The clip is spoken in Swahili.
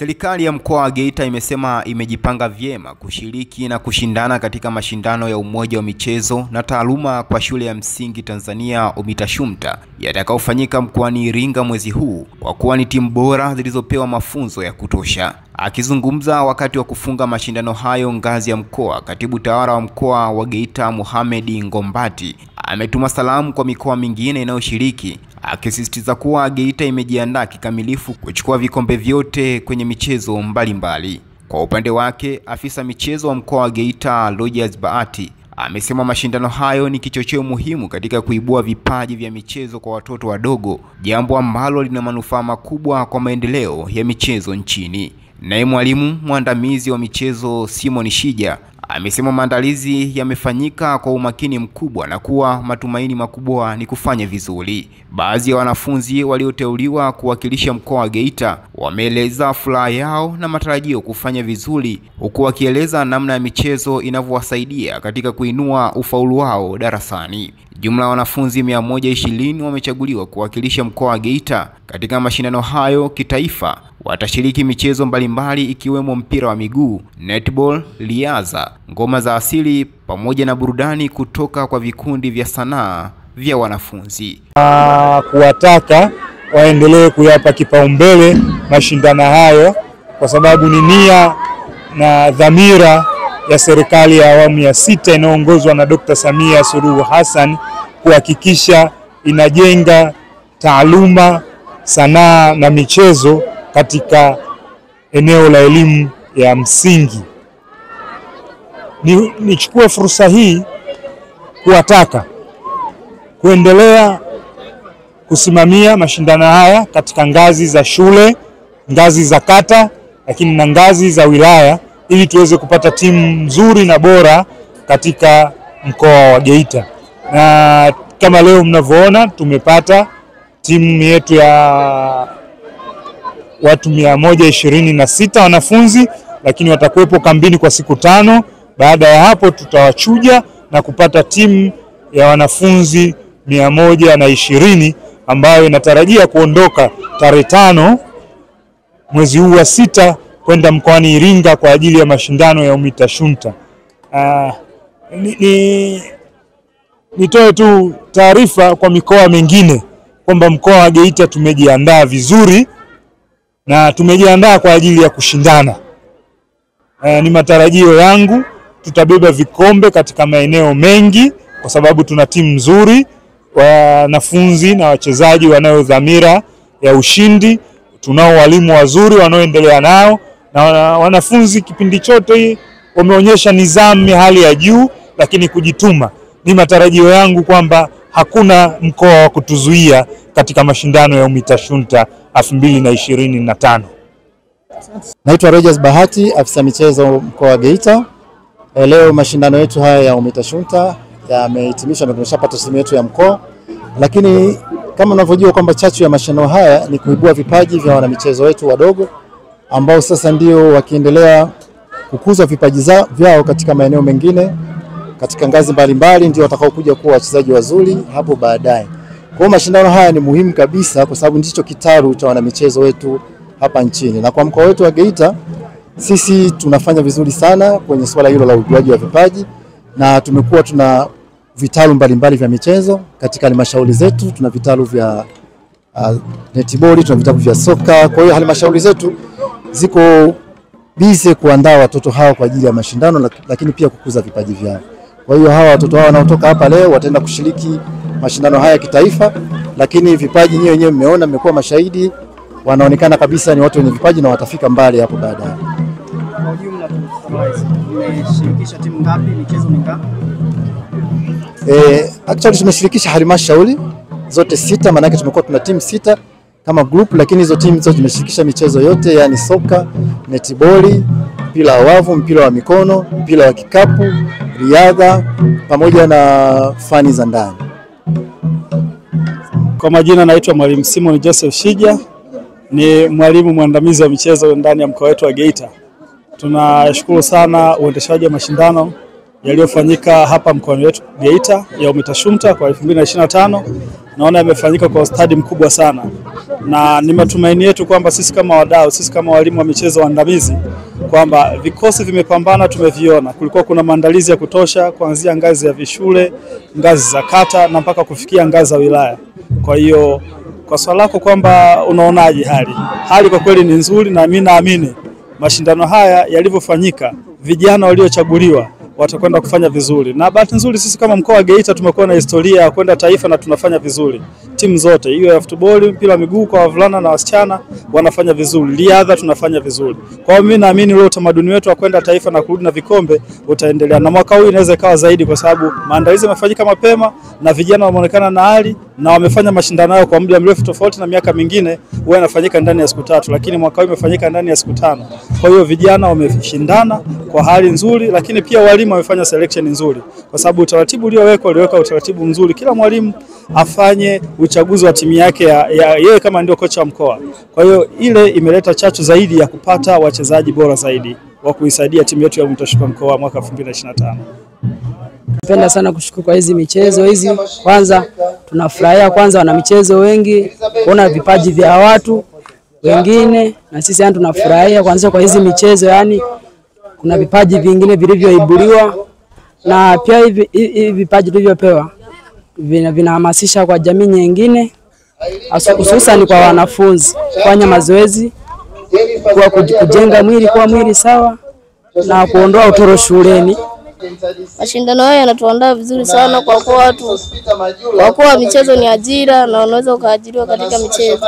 Serikali ya mkoa wa Geita imesema imejipanga vyema kushiriki na kushindana katika mashindano ya Umoja wa Michezo na Taaluma kwa Shule ya Msingi Tanzania UMITASHUMTA yatakayofanyika mkoani Iringa mwezi huu, kwa kuwa ni timu bora zilizopewa mafunzo ya kutosha. Akizungumza wakati wa kufunga mashindano hayo ngazi ya mkoa, Katibu Tawala wa mkoa wa Geita Mohamed Ngombati ametuma salamu kwa mikoa mingine inayoshiriki, akisisitiza kuwa Geita imejiandaa kikamilifu kuchukua vikombe vyote kwenye michezo mbalimbali. Kwa upande wake, afisa michezo wa mkoa wa Geita Rogers Bahati amesema mashindano hayo ni kichocheo muhimu katika kuibua vipaji vya michezo kwa watoto wadogo, jambo ambalo lina manufaa makubwa kwa maendeleo ya michezo nchini. Naye mwalimu mwandamizi wa michezo Simon Shija amesema maandalizi yamefanyika kwa umakini mkubwa na kuwa matumaini makubwa ni kufanya vizuri. Baadhi ya wanafunzi walioteuliwa kuwakilisha mkoa wa Geita wameeleza furaha yao na matarajio kufanya vizuri, huku wakieleza namna ya michezo inavyowasaidia katika kuinua ufaulu wao darasani. Jumla ya wanafunzi 120 wamechaguliwa kuwakilisha mkoa wa Geita katika mashindano hayo kitaifa. Watashiriki michezo mbalimbali ikiwemo mpira wa miguu, netball, riadha, ngoma za asili pamoja na burudani kutoka kwa vikundi vya sanaa vya wanafunzi. Kuwataka waendelee kuyapa kipaumbele mashindano hayo, kwa sababu ni nia na dhamira ya serikali ya awamu ya 6 inayoongozwa na Dr. Samia Suluhu Hassan kuhakikisha inajenga taaluma, sanaa na michezo katika eneo la elimu ya msingi. Nichukue fursa hii kuwataka kuendelea kusimamia mashindano haya katika ngazi za shule, ngazi za kata, lakini na ngazi za wilaya, ili tuweze kupata timu nzuri na bora katika mkoa wa Geita. Na kama leo mnavyoona tumepata timu yetu ya watu 126 wanafunzi, lakini watakuwepo kambini kwa siku 5. Baada ya hapo tutawachuja na kupata timu ya wanafunzi 120 ambayo inatarajia kuondoka tarehe 5 mwezi huu wa 6 kwenda mkoani Iringa kwa ajili ya mashindano ya UMITASHUMTA. Nitoe tu taarifa kwa mikoa mingine kwamba mkoa wa Geita tumejiandaa vizuri na tumejiandaa kwa ajili ya kushindana. Ni matarajio yangu tutabeba vikombe katika maeneo mengi, kwa sababu tuna timu nzuri, wanafunzi na wachezaji wanao dhamira ya ushindi. Tunao walimu wazuri wanaoendelea nao, na wanafunzi kipindi chote wameonyesha nidhamu ya hali ya juu, lakini kujituma. Ni matarajio yangu kwamba hakuna mkoa wa kutuzuia katika mashindano ya UMITASHUMTA 2025. Naitwa Rogers Bahati, afisa michezo mkoa wa Geita. Leo mashindano yetu haya ya UMITASHUMTA yamehitimishwa na tumeshapata timu yetu ya mkoa, lakini kama unavyojua kwamba chachu ya mashindano haya ni kuibua vipaji vya wanamichezo wetu wadogo, ambao sasa ndio wakiendelea kukuza vipaji vyao katika maeneo mengine, katika ngazi mbalimbali, ndio watakaokuja kuwa wachezaji wazuri hapo baadaye. Kwa hiyo mashindano haya ni muhimu kabisa, kwa sababu ndicho kitaru cha wanamichezo wetu hapa nchini. Na kwa mkoa wetu wa Geita, sisi tunafanya vizuri sana kwenye swala hilo la ujuaji wa vipaji, na tumekuwa tuna vitalu mbalimbali vya michezo katika halmashauri zetu. Tuna vitalu vya netball, tuna vitalu vya soka. Kwa hiyo halmashauri zetu ziko busy kuandaa watoto hao kwa ajili ya mashindano, lakini pia kukuza vipaji vyao. Kwa hiyo hawa watoto hao wanaotoka hapa leo wataenda kushiriki mashindano haya kitaifa, lakini vipaji wenyewe mmeona, mmekuwa mashahidi, wanaonekana kabisa ni watu wenye vipaji na watafika mbali hapo baadaye. Kwa ujumla tumeshirikisha timu ngapi, michezo mingapi? Actually tumeshirikisha halmashauri zote 6, maana yake tumekuwa tuna timu 6 kama group, lakini hizo timu zote tumeshirikisha michezo yote, yani soka, netball, mpira wa wavu, mpira wa mikono, mpira wa kikapu, riadha pamoja na fani za ndani. Kwa majina naitwa Mwalimu Simon Joseph Shija, ni mwalimu mwandamizi wa michezo ndani ya mkoa wetu wa Geita. Tunashukuru sana uendeshaji wa mashindano yaliyofanyika hapa mkoani wetu Geita ya UMITASHUMTA kwa 2025, naona yamefanyika kwa ustadi mkubwa sana, na ni matumaini yetu kwamba sisi kama wadau, sisi kama walimu wa michezo waandamizi, kwamba vikosi vimepambana, tumeviona. Kulikuwa kuna maandalizi ya kutosha kuanzia ngazi ya vishule, ngazi za kata na mpaka kufikia ngazi za wilaya. Kwa hiyo kwa swali lako kwamba unaonaje hali kwa kweli ni nzuri, na mimi naamini mashindano haya yalivyofanyika, vijana waliochaguliwa watakwenda kufanya vizuri. Na bahati nzuri sisi kama mkoa wa Geita tumekuwa na historia ya kwenda taifa na tunafanya vizuri. Timu zote, hiyo ya football, mpira miguu kwa wavulana na wasichana wanafanya vizuri. Riadha tunafanya vizuri. Kwa hiyo mimi naamini leo utamaduni wetu wa kwenda taifa na kurudi na vikombe utaendelea. Na mwaka huu inaweza ikawa zaidi kwa sababu maandalizi yamefanyika mapema na vijana wameonekana na hali na wamefanya mashindano yao kwa muda mrefu, tofauti na miaka mingine huwa yanafanyika ndani ya siku 3, lakini mwaka huu imefanyika ndani ya siku 5. Kwa hiyo vijana wameshindana kwa hali nzuri, lakini pia walimu wamefanya selection nzuri kwa sababu utaratibu ulioweka utaratibu mzuri. Kila mwalimu afanye uchaguzi wa timu yake ya yeye kama ndio kocha wa mkoa. Kwa hiyo ile imeleta chachu zaidi ya kupata wachezaji bora zaidi wa kuisaidia timu yetu ya Umitashuka mkoa mwaka 2025. Napenda sana kushukuru kwa hizi michezo hizi. Kwanza tunafurahia kwanza wana michezo wengi, kuona vipaji vya watu wengine, na sisi yani tunafurahia kwanza kwa hizi michezo, yani kuna vipaji vingine vilivyoibuliwa, na pia hivi vipaji tulivyopewa vinahamasisha kwa jamii nyingine, hususan kwa wanafunzi kufanya mazoezi, kwa kujenga mwili kwa mwili sawa na kuondoa utoro shuleni. Mashindano haya yanatuandaa vizuri sana kwa kuwa michezo ni ajira na unaweza ukaajiriwa katika michezo.